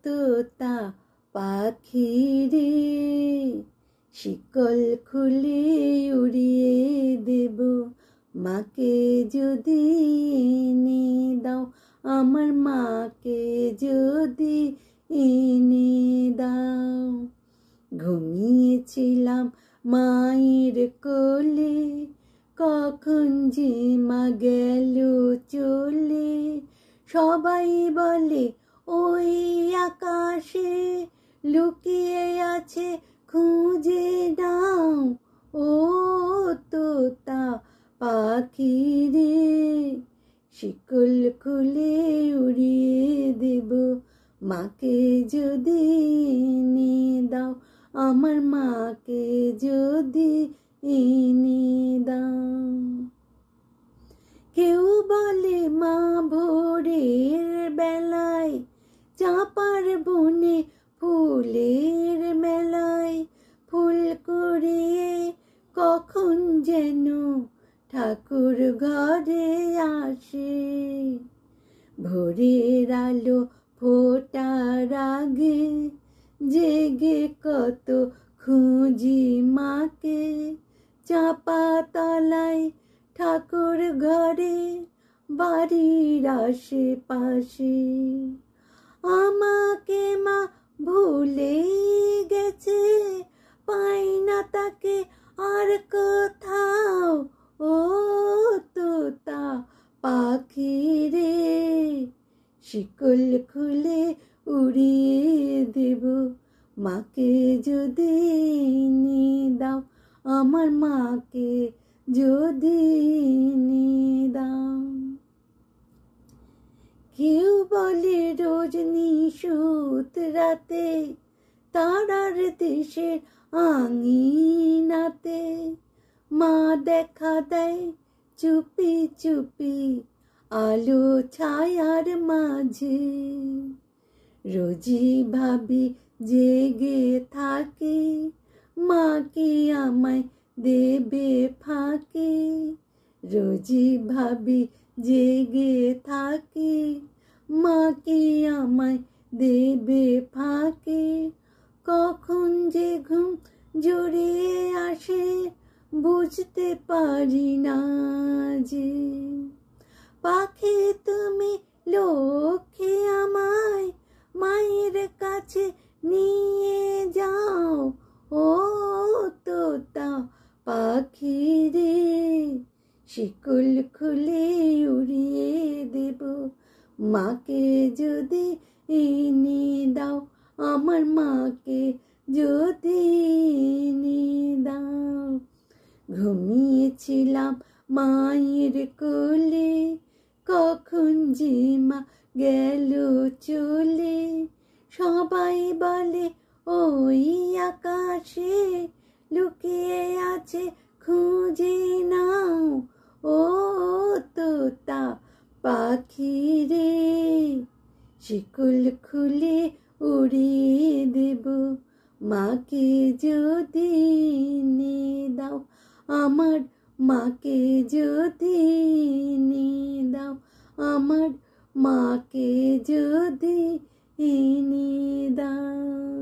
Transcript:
তোতা পাখি রে, শিকল খুলে উড়িয়ে দেব, মাকে যদি এনে দাও, আমার মাকে যদি এনে দাও। ঘুমিয়েছিলাম মায়ের কোলে, কখন যে মা গেল চলে। সবাই বলে ওই আকাশে লুকিয়ে আছে, খুঁজে নাও। ও তোতা পাখি রে, শিকল খুলে উড়িয়ে দেব, মাকে যদি এনে দাও, আমার মাকে যদি এনে দাও। কেউ বলে মা ভোরের বেলায় চাঁপার বনে ফুলের মেলায়, ফুল কুড়িয়ে কখন যেন ঠাকুর ঘরে আসে। ভোরের আলো ফোটার আগে জেগে কত খুঁজি মাকে, চাপা তলায় ঠাকুর ঘরে বাড়ির আশেপাশে। আমাকে মা ভুলে গেছে, পাই না তাকে আর কোথাও। ও তোতা পাখি রে, শিকল খুলে উড়িয়ে দেব, মাকে যদি এনে দাও, আমার মাকে যদি এনে দাও। কেউ বলে রোজ নিশুত রাতে তারার দেশের আঙিনাতে মা দেখা দেয় চুপি চুপি আলো ছায়ার মাঝে। রোজি ভাবি জেগে থাকি, মা কি আমায় দেবে ফাঁকি। রোজি ভাবি জেগে থাকি, মা কি আমায় দেবে ফাঁকি। কখন যে ঘুম জড়িয়ে আসে বুঝতে পারি না যে। পাখি তুমি লক্ষ্মী আমায় মায়ের কাছে নিয়ে যাও। ও তোতা পাখি রে, শিকল খুলে উড়িয়ে দেব, মাকে যদি এনে দাও, আমার মাকে যদি এনে দাও। ঘুমিয়েছিলাম মায়ের কোলে, কখন যে মা গেল চলে। সবাই বলে ওই আকাশে লুকিয়ে আছে, খুঁজে নাও। ও তোতা পাখি রে, শিকল খুলে উড়িয়ে দেব, মাকে যদি এনে দাও, আমার মাকে যদি এনে দাও, আমার মাকে যদি এনে দাও।